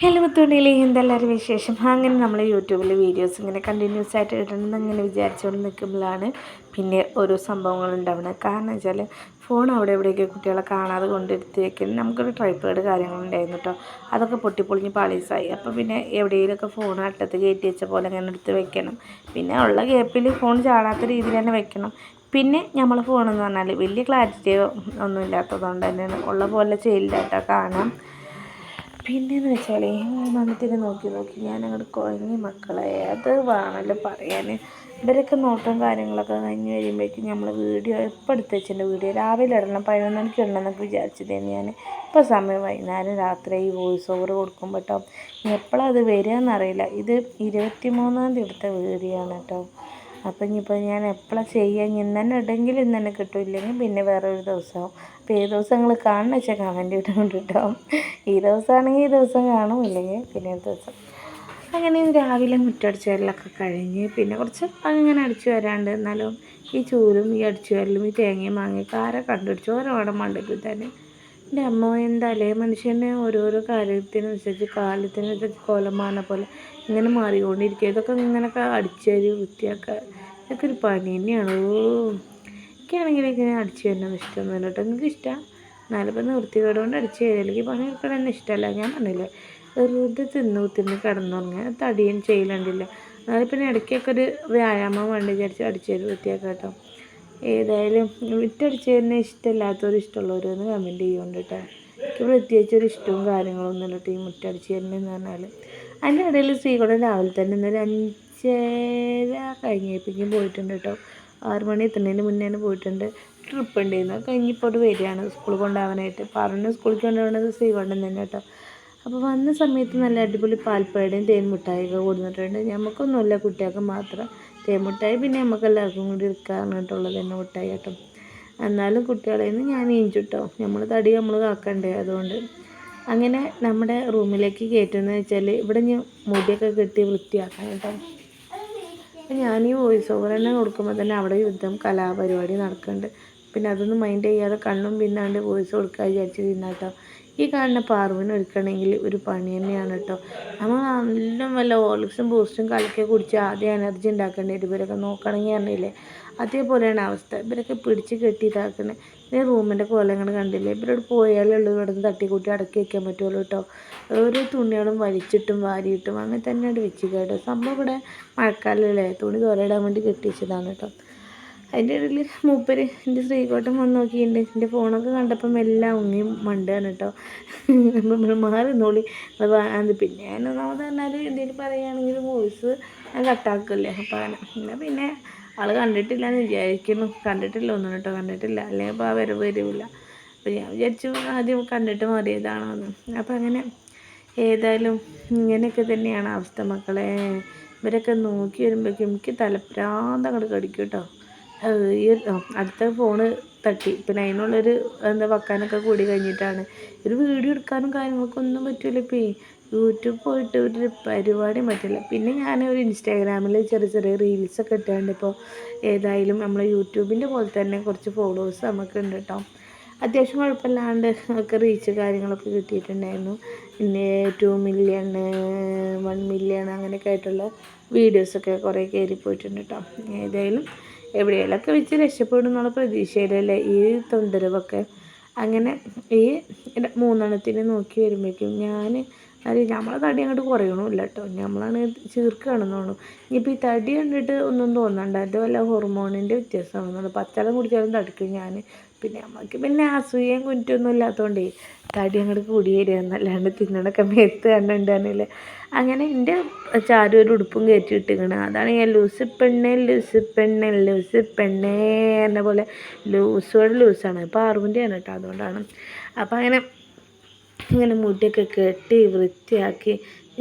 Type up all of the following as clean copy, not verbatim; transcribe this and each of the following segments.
Hello മുത്തുണ്ടിയിലെ എന്തെല്ലാവരും വിശേഷം. അങ്ങനെ നമ്മൾ യൂട്യൂബിൽ വീഡിയോസ് ഇങ്ങനെ കണ്ടിന്യൂസ് ആയിട്ട് ഇടണമെന്ന് ഇങ്ങനെ വിചാരിച്ചുകൊണ്ട് നിൽക്കുമ്പോഴാണ് പിന്നെ ഓരോ സംഭവങ്ങൾ ഉണ്ടാവുന്നത്. കാരണം വെച്ചാൽ ഫോൺ അവിടെ എവിടെയൊക്കെ കുട്ടികളെ കാണാതെ കൊണ്ടെടുത്ത് വെക്കണം. നമുക്കൊരു ട്രൈപോഡ് കാര്യങ്ങളുണ്ടായിരുന്നു കേട്ടോ, അതൊക്കെ പൊട്ടിപ്പൊളിഞ്ഞ് പാളീസായി. അപ്പോൾ പിന്നെ എവിടെയെങ്കിലുമൊക്കെ ഫോൺ അട്ടത്ത് കയറ്റി വെച്ച പോലെ അങ്ങനെ എടുത്ത് വെക്കണം. പിന്നെ ഉള്ള ഗ്യാപ്പിൽ ഫോൺ ചാടാത്ത രീതിയിൽ തന്നെ വെക്കണം. പിന്നെ നമ്മൾ ഫോണെന്ന് പറഞ്ഞാൽ വലിയ ക്ലാരിറ്റിയോ ഒന്നും ഇല്ലാത്തതുകൊണ്ട് തന്നെയാണ് ഉള്ള പോലെ ചെയ്യില്ല കേട്ടോ കാണാം. പിന്നെയെന്ന് വെച്ചാൽ മണത്തിന് നോക്കി നോക്കി ഞാൻ അങ്ങോട്ട് കുഴങ്ങി മക്കളെ. അത് വേണമല്ലോ പറയാൻ. ഇവരൊക്കെ നോട്ടം കാര്യങ്ങളൊക്കെ കഴിഞ്ഞ് കഴിയുമ്പോഴേക്കും നമ്മൾ വീഡിയോ എപ്പോൾ എടുത്ത് വെച്ചിട്ടുണ്ട്. വീഡിയോ രാവിലെ ഇടണം, 11 മണിക്ക് ഇടണം എന്നൊക്കെ വിചാരിച്ചതായിരുന്നു ഞാൻ. ഇപ്പോൾ സമയം വൈകുന്നേരം രാത്രി ഈ വോയിസ് ഓവർ കൊടുക്കുമ്പോൾ കേട്ടോ. എപ്പോഴാണ് അത് വരിക എന്നറിയില്ല. ഇത് 23-ാം തീയതി എടുത്ത വീഡിയോ ആണ് കേട്ടോ. അപ്പം ഇനിയിപ്പോൾ ഞാൻ എപ്പോഴാണ് ചെയ്യുക, ഇന്ന് തന്നെ ഇടെങ്കിൽ ഇന്ന് തന്നെ കിട്ടില്ലെങ്കിൽ പിന്നെ വേറൊരു ദിവസമാവും. അപ്പോൾ ഏത് ദിവസം നിങ്ങൾ കാണുന്ന വെച്ചാൽ കമൻറ്റ് ഇട്ടുകൊണ്ട് കേട്ടോ. ഈ ദിവസമാണെങ്കിൽ ഈ ദിവസം കാണും, ഇല്ലെങ്കിൽ പിന്നെ ഒരു ദിവസം. അങ്ങനെ രാവിലെ മുറ്റടിച്ചു വരലൊക്കെ കഴിഞ്ഞ് പിന്നെ കുറച്ച് അങ്ങനെ അടിച്ചു വരാണ്ട്. എന്നാലും ഈ ചൂലും ഈ അടിച്ചു വരലും ഈ തേങ്ങയും മാങ്ങയൊക്കെ ആരെ കണ്ടുപിടിച്ചു ഓരോടെ മണ്ടയ്ക്ക് തന്നെ. എൻ്റെ അമ്മ എന്തായാലേ മനുഷ്യനെ ഓരോരോ കാര്യത്തിനനുസരിച്ച് കാലത്തിനനുസരിച്ച് കോലമാന പോലെ ഇങ്ങനെ മാറിക്കൊണ്ടിരിക്കുക. ഇതൊക്കെ ഇങ്ങനെയൊക്കെ അടിച്ചേരി വൃത്തിയാക്കുക ഇതൊക്കെ ഒരു പണി തന്നെയാണ്. എനിക്കാണെങ്കിൽ ഇങ്ങനെ അടിച്ചു വരുന്നത് ഇഷ്ടമൊന്നുമില്ല കേട്ടോ. നിങ്ങൾക്ക് ഇഷ്ടമാണ് എന്നാലിപ്പോൾ വൃത്തികേട് കൊണ്ട് അടിച്ചു തരിക, അല്ലെങ്കിൽ പണി എടുക്കാൻ തന്നെ ഇഷ്ടമല്ല. ഞാൻ പറഞ്ഞില്ലേ വെറുതെ തിന്ന് കിടന്നുറങ്ങുക, തടിയും ചെയ്യലുണ്ടില്ല. എന്നാലും പിന്നെ ഇടയ്ക്കൊക്കെ ഒരു വ്യായാമം വേണ്ടി വിചാരിച്ച് അടിച്ചു തരും വൃത്തിയാക്കുക കേട്ടോ. ഏതായാലും വിറ്റടിച്ച് തന്നെ ഇഷ്ടമില്ലാത്തവർ ഇഷ്ടമുള്ളവരൊന്ന് കമൻറ്റ് ചെയ്യുന്നുണ്ട് കേട്ടോ. എനിക്ക് പ്രത്യേകിച്ചൊരു ഇഷ്ടവും കാര്യങ്ങളൊന്നും ഇല്ല കേട്ടോ ഈ മുറ്റടിച്ച് തരുന്നതെന്ന് പറഞ്ഞാൽ. അതിൻ്റെ ഇടയിൽ ശ്രീകുടൻ രാവിലെ തന്നെ ഇന്നൊരു 5:30 കഴിഞ്ഞപ്പോഴേക്കും പോയിട്ടുണ്ട് കേട്ടോ. 6 മണി എത്തുന്നതിന് മുന്നേ പോയിട്ടുണ്ട്. ട്രിപ്പ് ഉണ്ടായിരുന്നു, കഴിഞ്ഞിപ്പോൾ അത് വരികയാണ് സ്കൂൾ കൊണ്ടുപോകാനായിട്ട്. പറഞ്ഞ് സ്കൂളിൽ കൊണ്ടുപോകുന്നത് ശ്രീകുടൻ തന്നെ കേട്ടോ. അപ്പോൾ വന്ന സമയത്ത് നല്ല അടിപൊളി പാൽപ്പേടയും തേൻ മിഠായിയൊക്കെ കൊടുത്തിട്ടുണ്ട്. നമുക്കൊന്നുമില്ല, കുട്ടികൾക്ക് മാത്രം. തേൻമിഠായി പിന്നെ നമുക്ക് എല്ലാവർക്കും കൂടി എടുക്കാറുള്ളത് തന്നെ മിഠായി കേട്ടോ. എന്നാലും കുട്ടികളെ നിന്ന് ഞാൻ ഈഞ്ചിട്ടോ, നമ്മൾ തടി നമ്മൾ കാക്കണ്ടേ, അതുകൊണ്ട്. അങ്ങനെ നമ്മുടെ റൂമിലേക്ക് കയറ്റുന്നത് വെച്ചാൽ ഇവിടെ ഞാൻ മുടിയൊക്കെ കെട്ടി വൃത്തിയാക്കാൻ കേട്ടോ. അപ്പം ഞാൻ ഈ വോയിസ് ഓവർ തന്നെ കൊടുക്കുമ്പോൾ തന്നെ അവിടെ യുദ്ധം കലാപരിപാടി നടക്കുന്നുണ്ട്. പിന്നെ അതൊന്നും മൈൻഡ് ചെയ്യാതെ കണ്ണും പിന്നാണ്ട് വോയിസ് കൊടുക്കാൻ വിചാരിച്ച് കേട്ടോ. ഈ കാണുന്ന പാർവിന് ഒരുക്കണമെങ്കിൽ ഒരു പണി തന്നെയാണ് കേട്ടോ. നമ്മൾ നല്ല വല്ല ഹോർലിക്സും ബൂസ്റ്റും കലക്കി കുടിച്ച് ആദ്യം എനർജി ഉണ്ടാക്കേണ്ടി വരും. ഇവരൊക്കെ നോക്കണമെങ്കിൽ പറഞ്ഞില്ലേ അതേപോലെയാണ് അവസ്ഥ. ഇവരൊക്കെ പിടിച്ച് കെട്ടി ഇതാക്കുന്നത്. പിന്നെ റൂമിൻ്റെ കോലങ്ങൾ കണ്ടില്ലേ, ഇവരോട് പോയാലുള്ളൂ ഇവിടെ നിന്ന് തട്ടിക്കൂട്ടി അടക്കി വയ്ക്കാൻ പറ്റുള്ളൂ കേട്ടോ. ഓരോ തുണികളും വലിച്ചിട്ടും വാരിയിട്ടും അങ്ങനെ തന്നെയാണ് വെച്ച് കേട്ടോ. സംഭവം ഇവിടെ മഴക്കാലമല്ലേ, തുണി തോരയിടാൻ വേണ്ടി കെട്ടി വെച്ചതാണ് കേട്ടോ. അതിൻ്റെ ഇടയിൽ മൂപ്പര് എൻ്റെ ശ്രീകോട്ടം വന്ന് നോക്കിയിട്ടുണ്ട്. എൻ്റെ ഫോണൊക്കെ കണ്ടപ്പം എല്ലാം ഉങ്ങിയും മണ്ടാണ് കേട്ടോ. മാറി നോളി അത് പിന്നെ ഞാൻ ഒന്നാമത് പറഞ്ഞാൽ എന്തെങ്കിലും പറയുകയാണെങ്കിൽ വോയിസ് ഞാൻ കട്ടാക്കില്ലേ. അപ്പോൾ അങ്ങനെ പിന്നെ ആൾ കണ്ടിട്ടില്ല എന്ന് വിചാരിക്കുന്നു. കണ്ടിട്ടില്ല ഒന്നും കേട്ടോ, കണ്ടിട്ടില്ല, അല്ലെങ്കിൽ അപ്പോൾ ആ വരില്ല. അപ്പോൾ ഞാൻ വിചാരിച്ചു ആദ്യം കണ്ടിട്ട് മാറിയതാണോന്ന്. അപ്പോൾ അങ്ങനെ ഏതായാലും ഇങ്ങനെയൊക്കെ തന്നെയാണ് അവസ്ഥ മക്കളെ. ഇവരൊക്കെ നോക്കി വരുമ്പോഴേക്കും എനിക്ക് തലപ്രാന്ത് അങ്ങോട്ട് കടിക്കും കേട്ടോ. ഈ അടുത്ത ഫോണ് തട്ടി, പിന്നെ അതിനുള്ളൊരു വെക്കാനൊക്കെ കൂടി കഴിഞ്ഞിട്ടാണ്. ഒരു വീഡിയോ എടുക്കാനും കാര്യങ്ങൾക്കൊന്നും പറ്റില്ല. ഇപ്പോൾ യൂട്യൂബ് പോയിട്ട് ഒരു പരിപാടിയും പറ്റില്ല. പിന്നെ ഞാൻ ഒരു ഇൻസ്റ്റാഗ്രാമിൽ ചെറിയ ചെറിയ റീൽസൊക്കെ ഇട്ടാണ്ട് ഇപ്പോൾ ഏതായാലും നമ്മൾ യൂട്യൂബിൻ്റെ പോലെ തന്നെ കുറച്ച് ഫോളോവേഴ്സ് നമുക്ക് ഉണ്ട് കേട്ടോ. അത്യാവശ്യം കുഴപ്പമില്ലാണ്ട് ഒക്കെ റീച്ച് കാര്യങ്ങളൊക്കെ കിട്ടിയിട്ടുണ്ടായിരുന്നു. പിന്നെ 2 മില്യൺ 1 മില്യൺ അങ്ങനെയൊക്കെ ആയിട്ടുള്ള വീഡിയോസൊക്കെ കുറേ കയറിപ്പോയിട്ടുണ്ട് കേട്ടോ. ഏതായാലും എവിടെയെങ്കിലുമൊക്കെ വെച്ച് രക്ഷപ്പെടും എന്നുള്ള പ്രതീക്ഷയിലല്ലേ ഈ തൊന്തരവൊക്കെ. അങ്ങനെ ഈ 3 നോക്കി വരുമ്പോഴേക്കും നമ്മളെ തടി അങ്ങോട്ട് കുറയണമില്ല കേട്ടോ. നമ്മളാണ് ചീർക്കുകയാണെന്ന് തോന്നുന്നു. ഇനിയിപ്പോൾ ഈ തടി കണ്ടിട്ട് ഒന്നും തോന്നണ്ട, അത് വല്ല ഹോർമോണിൻ്റെ വ്യത്യാസമാണെന്നുള്ളത്. പച്ചവെള്ളം കുടിച്ചാലും തടിക്കും ഞാൻ. പിന്നെ നമുക്ക് പിന്നെ അസൂയയും കുറ്റമൊന്നും ഇല്ലാത്തതുകൊണ്ടേ തടി അങ്ങോട്ട് കൂടി വരിക എന്നല്ലാണ്ട് തിന്നണൊക്കെ മേത്ത് കണ്ടിട്ടുണ്ടെന്നില്ല. അങ്ങനെ എൻ്റെ ചാരു ഒരു ഉടുപ്പും കയറ്റി ഇട്ടിരിക്കണം. അതാണ് ഞാൻ ലൂസ് പെണ്ണേ എന്ന പോലെ ലൂസാണ്. ഇപ്പോൾ അറിവിൻ്റെയാണ് കേട്ടോ, അതുകൊണ്ടാണ്. അപ്പോൾ അങ്ങനെ മുടിയൊക്കെ കെട്ടി വൃത്തിയാക്കി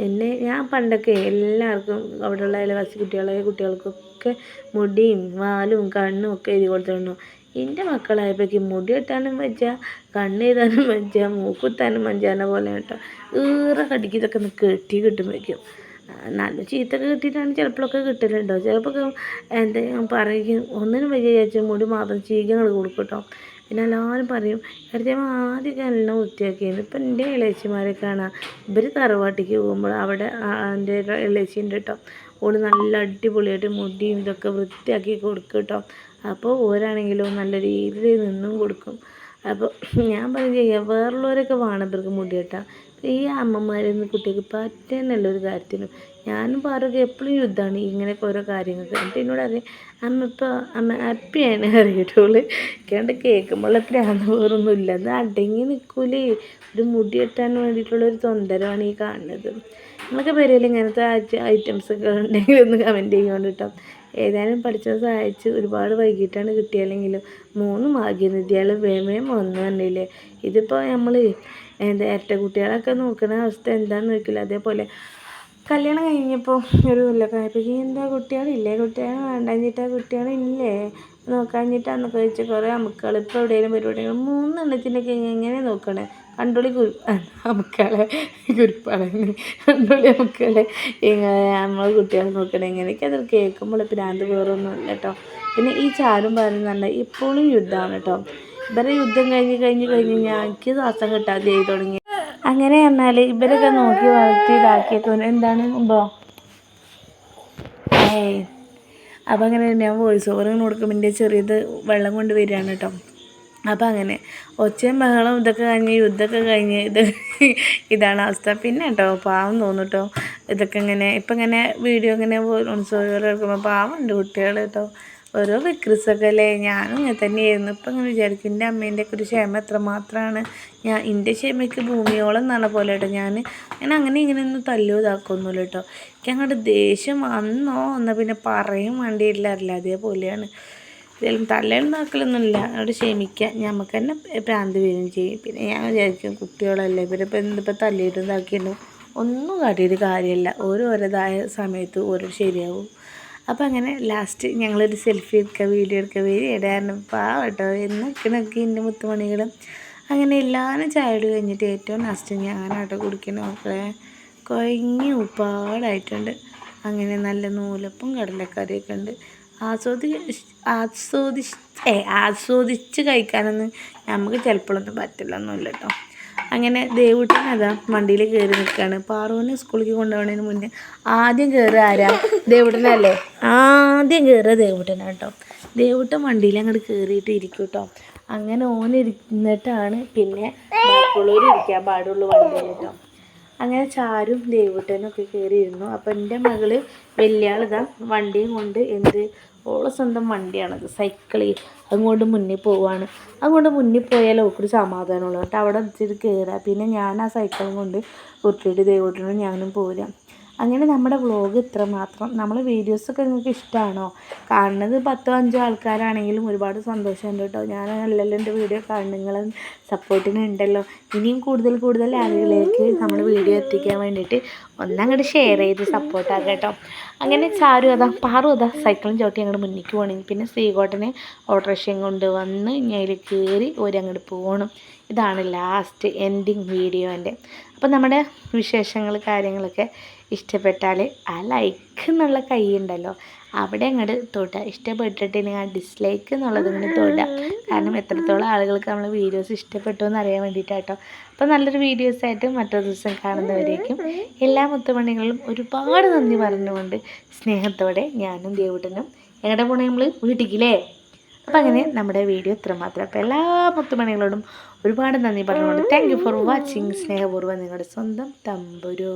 ഞാൻ പണ്ടൊക്കെ എല്ലാവർക്കും അവിടെയുള്ള അയൽവാസി കുട്ടികൾക്കൊക്കെ മുടിയും വാലും കണ്ണും ഒക്കെ എഴുതി കൊടുത്തിരുന്നു. എൻ്റെ മക്കളായപ്പോഴേക്കും മുടി കെട്ടാനും വെച്ചാൽ കണ്ണ് എഴുതാനും വെച്ചാൽ മൂക്കുത്താനും മഞ്ചാന പോലെ കേട്ടോ. കടിക്ക് ഇതൊക്കെ ഒന്ന് കെട്ടി കിട്ടുമ്പോഴേക്കും നല്ല ചീത്തൊക്കെ കിട്ടിയിട്ടാണ് ചിലപ്പോഴൊക്കെ കിട്ടലുണ്ടോ. ചിലപ്പോൾ ഞാൻ പറയും ഒന്നിനും വിചാരിച്ച മുടി മാത്രം ചീകങ്ങൾ കൊടുക്കും കേട്ടോ. പിന്നെ എല്ലാവരും പറയും ഏട്ടത്തിയമ്മ ആദ്യമൊക്കെ എല്ലാം വൃത്തിയാക്കിയിരുന്നു. ഇപ്പം എൻ്റെ ഇളയച്ചിമാരെ കാണാം, ഇവർ തറവാട്ടിക്ക് പോകുമ്പോൾ അവിടെ എൻ്റെ ഇളയച്ചി ഉണ്ട് കേട്ടോ, ഓള് നല്ല അടിപൊളിയായിട്ട് മുടിയും ഇതൊക്കെ വൃത്തിയാക്കി കൊടുക്കും കേട്ടോ. അപ്പോൾ ഓരാണെങ്കിലും നല്ല രീതിയിൽ നിന്നും കൊടുക്കും. അപ്പോൾ ഞാൻ പറയും ചെയ്യാം, വേറുള്ളവരൊക്കെ വേണം ഇവർക്ക് മുടി വെട്ടാൻ, ഈ അമ്മമാരൊന്നും കുട്ടികൾക്ക് പറ്റുന്നല്ല ഒരു കാര്യത്തിനും. ഞാനും പാറൊക്കെ എപ്പോഴും യുദ്ധമാണ് ഇങ്ങനെയൊക്കെ ഓരോ കാര്യങ്ങൾക്ക്. എന്നിട്ട് എന്നോട് അറിയാം അമ്മ ഇപ്പോൾ അമ്മ ഹാപ്പിയാണ് അറിയിട്ടുള്ളൂ. കേണ്ട് കേൾക്കുമ്പോൾ പ്രാന്ത് വേറൊന്നുമില്ല, അത് അടങ്ങി നിൽക്കൂലേ. ഒരു മുടി വെട്ടാൻ വേണ്ടിയിട്ടുള്ളൊരു തൊന്തരമാണ് ഈ കാണുന്നത്. നിങ്ങളൊക്കെ പേരിൽ ഇങ്ങനത്തെ ഐറ്റംസൊക്കെ ഉണ്ടെങ്കിൽ ഒന്ന് കമൻറ്റ് ചെയ്യുകൊണ്ട് കേട്ടോ. ഏതായാലും പഠിച്ചത് സഹായിച്ച് ഒരുപാട് വൈകിട്ടാണ് കിട്ടിയാലെങ്കിലും 3 ഭാഗ്യനിധികൾ വേമേം വന്നു കണ്ടില്ലേ. ഇതിപ്പോൾ നമ്മൾ എന്താ ഇരട്ട കുട്ടികളൊക്കെ നോക്കുന്ന അവസ്ഥ എന്താണെന്ന് നോക്കില്ല. അതേപോലെ കല്യാണം കഴിഞ്ഞപ്പോൾ ഒരു കൊല്ലക്കായപ്പോഴേക്കും എന്താ കുട്ടികളില്ലേ, കുട്ടികളെ വേണ്ടാഞ്ഞിട്ടാ, കുട്ടികളില്ലേ നോക്കാഞ്ഞിട്ടാന്നൊക്കെ വെച്ച് കുറേ അമുക്കൾ ഇപ്പോൾ എവിടെയെങ്കിലും പരിപാടികൾ 3 എണ്ണത്തിനൊക്കെ എങ്ങനെ നോക്കണേ, കണ്ടോളി അമുക്കളെ കുരിപ്പാളെന്ന്, കണ്ടോളി അമുക്കളെ ഇങ്ങനെ നമ്മൾ കുട്ടികളെ നോക്കണേ. എങ്ങനെയൊക്കെ അത് കേൾക്കുമ്പോൾ ഭ്രാന്ത് വേറൊന്നും ഇല്ല കേട്ടോ. പിന്നെ ഈ ചാരും പറയുന്നുണ്ട് ഇപ്പോഴും യുദ്ധമാണ് കേട്ടോ. ഇവരെ യുദ്ധം കഴിഞ്ഞ് എനിക്ക് ശ്വാസം കിട്ടാതെ ആയി തുടങ്ങി. അങ്ങനെ പറഞ്ഞാൽ ഇവരൊക്കെ നോക്കി വളർത്തി ഇതാക്കിയൊക്കെ എന്താണ് ഇപ്പോൾ അപ്പോൾ അങ്ങനെ ഞാൻ വോയിസ് ഓവർ കൊടുക്കുമ്പോൾ എൻ്റെ ചെറിയത് വെള്ളം കൊണ്ട് വരികയാണ് കേട്ടോ. അപ്പോൾ അങ്ങനെ ഒച്ചയും ബഹളം ഇതൊക്കെ കഴിഞ്ഞ് യുദ്ധമൊക്കെ കഴിഞ്ഞ് ഇതാണ് അവസ്ഥ. പിന്നെ കേട്ടോ പാവം തോന്നും കേട്ടോ, ഇതൊക്കെ ഇങ്ങനെ ഇപ്പം ഇങ്ങനെ വീഡിയോ ഇങ്ങനെ വോയിസ് ഓവർ എടുക്കുമ്പോൾ പാവം ഉണ്ട് കുട്ടികൾ കേട്ടോ. ഓരോ വിക്രിസൊക്കെ അല്ലേ, ഞാനും ഇങ്ങനെ തന്നെയായിരുന്നു. ഇപ്പം ഇങ്ങനെ വിചാരിക്കും എൻ്റെ അമ്മേൻ്റെയൊക്കെ ഒരു ക്ഷമ എത്രമാത്രമാണ്. എൻ്റെ ക്ഷമയ്ക്ക് ഭൂമിയോളം എന്നാണ് പോലെ കേട്ടോ. ഞാൻ അങ്ങനെ ഇങ്ങനെയൊന്നും തല്ലോ ഇതാക്കൊന്നുമില്ല കേട്ടോ. എനിക്ക് അങ്ങോട്ട് ദേഷ്യം വന്നോ എന്നാൽ പിന്നെ പറയും വേണ്ടിയില്ല, അതേപോലെയാണ്. ഇതിലും തല്ലേലും താക്കലൊന്നുമില്ല, അവിടെ ക്ഷമിക്കുക, നമുക്ക് തന്നെ ഭ്രാന്ത് വരികയും ചെയ്യും. പിന്നെ ഞാൻ വിചാരിക്കും കുട്ടികളല്ലേ ഇവരിപ്പോൾ എന്തിപ്പോൾ തല്ലിയിട്ടും ഇതാക്കിയിട്ടും ഒന്നും കാട്ടിയിട്ട് കാര്യമില്ല, ഓരോതായ സമയത്ത് ഓരോ ശരിയാവും. അപ്പോൾ അങ്ങനെ ലാസ്റ്റ് ഞങ്ങളൊരു സെൽഫി എടുക്കുക, വീഡിയോ എടുക്കുക, ഇടാനും പാവട്ടോ എന്നൊക്കെ എൻ്റെ മുത്തുമണികളും. അങ്ങനെ എല്ലാവരും ചായയോട് കഴിഞ്ഞിട്ട് ഏറ്റവും ലാസ്റ്റ് ഞാനാട്ടോ കുടിക്കുന്ന മക്കളെ കുഴങ്ങി ഉപ്പാടായിട്ടുണ്ട്. അങ്ങനെ നല്ല നൂലപ്പും കടലക്കറിയൊക്കെ ഉണ്ട്. ആസ്വദിച്ച് കഴിക്കാനൊന്നും നമുക്ക് ചിലപ്പോഴൊന്നും പറ്റില്ലൊന്നുമില്ല കേട്ടോ. അങ്ങനെ ദേവൂട്ടൻ അതാ വണ്ടിയിൽ കയറി നിൽക്കുകയാണ്. പാറുവിനെ സ്കൂളിലേക്ക് കൊണ്ടുപോകുന്നതിന് മുന്നേ ആദ്യം കയറുക ആരാ? ദേവൂട്ടനല്ലേ ആദ്യം കയറുക ദേവൂട്ടനാണ് കേട്ടോ. ദേവൂട്ടൻ വണ്ടിയിൽ അങ്ങോട്ട് കയറിയിട്ട് ഇരിക്കും കേട്ടോ. അങ്ങനെ ഓനിരുന്നിട്ടാണ് പിന്നെ ബാക്കിയുള്ളവർ ഇരിക്കാൻ പാടുള്ളൂ വണ്ടിയിൽ കേട്ടോ. അങ്ങനെ ചാരും ദേവൂട്ടനും ഒക്കെ കയറിയിരുന്നു. അപ്പോൾ എൻ്റെ മകള് വലിയ ആളിതാ വണ്ടിയും കൊണ്ട് ഓളെ സ്വന്തം വണ്ടിയാണത്, സൈക്കിള്, അതുകൊണ്ട് മുന്നിൽ പോവുകയാണ്. അതുകൊണ്ട് മുന്നിൽ പോയാൽ ഓക്കൊരു സമാധാനമുള്ളൂ കേട്ടോ. അവിടെ വെച്ചിട്ട് കയറുക, പിന്നെ ഞാൻ ആ സൈക്കിളും കൊണ്ട് ഉരുട്ടിയിട്ട് ദേവൂട്ടനും ഞാനും പോരാം. അങ്ങനെ നമ്മുടെ വ്ളോഗ് ഇത്ര മാത്രം. നമ്മളെ വീഡിയോസൊക്കെ നിങ്ങൾക്ക് ഇഷ്ടമാണോ? കാണുന്നത് 10-5 ആൾക്കാരാണെങ്കിലും ഒരുപാട് സന്തോഷമുണ്ട് കേട്ടോ. ഞാനല്ലല്ലോ എൻ്റെ വീഡിയോ കാണുന്നത്, നിങ്ങളെ സപ്പോർട്ടിനുണ്ടല്ലോ. ഇനിയും കൂടുതൽ ആളുകളിലേക്ക് നമ്മൾ വീഡിയോ എത്തിക്കാൻ വേണ്ടിയിട്ട് ഒന്നങ്ങോട്ട് ഷെയർ ചെയ്ത് സപ്പോർട്ടാക്കാം കേട്ടോ. അങ്ങനെ പാറു അതാ സൈക്കിളും ചവിട്ടി അങ്ങോട്ട് മുന്നിലേക്ക് പോകണം. പിന്നെ ശ്രീകോട്ടനെ ഓട്ടോറിക്ഷയും കൊണ്ട് വന്ന് ഞയിൽ കയറി അങ്ങോട്ട് പോകണം. ഇതാണ് ലാസ്റ്റ് എൻഡിങ് വീഡിയോ എൻ്റെ. അപ്പോൾ നമ്മുടെ വിശേഷങ്ങൾ കാര്യങ്ങളൊക്കെ ഇഷ്ടപ്പെട്ടാൽ ആ ലൈക്ക് എന്നുള്ള കൈ ഉണ്ടല്ലോ അവിടെ അങ്ങോട്ട് തൊടുക. ഇഷ്ടപ്പെട്ടിട്ടില്ലെങ്കിൽ ആ ഡിസ്ലൈക്ക് എന്നുള്ളത് ഇങ്ങനെ തൊടുക. കാരണം എത്രത്തോളം ആളുകൾക്ക് നമ്മൾ വീഡിയോസ് ഇഷ്ടപ്പെട്ടു എന്ന് അറിയാൻ വേണ്ടിയിട്ടാട്ടോ. അപ്പോൾ നല്ലൊരു വീഡിയോസായിട്ട് മറ്റൊരു ദിവസം കാണുന്നവരേക്കും എല്ലാ മുത്തുമണികളും ഒരുപാട് നന്ദി പറഞ്ഞുകൊണ്ട് സ്നേഹത്തോടെ ഞാനും ദേവൂട്ടനും എങ്ങോട്ട് പോകണേ നമ്മൾ വീട്ടിലേക്കില്ലേ. അപ്പം അങ്ങനെ നമ്മുടെ വീഡിയോ ഇത്രമാത്രം. അപ്പോൾ എല്ലാ മുത്തുമണികളോടും ഒരുപാട് നന്ദി പറഞ്ഞുകൊണ്ട് താങ്ക് യു ഫോർ വാച്ചിങ്. സ്നേഹപൂർവ്വം നിങ്ങളുടെ സ്വന്തം തമ്പുരു.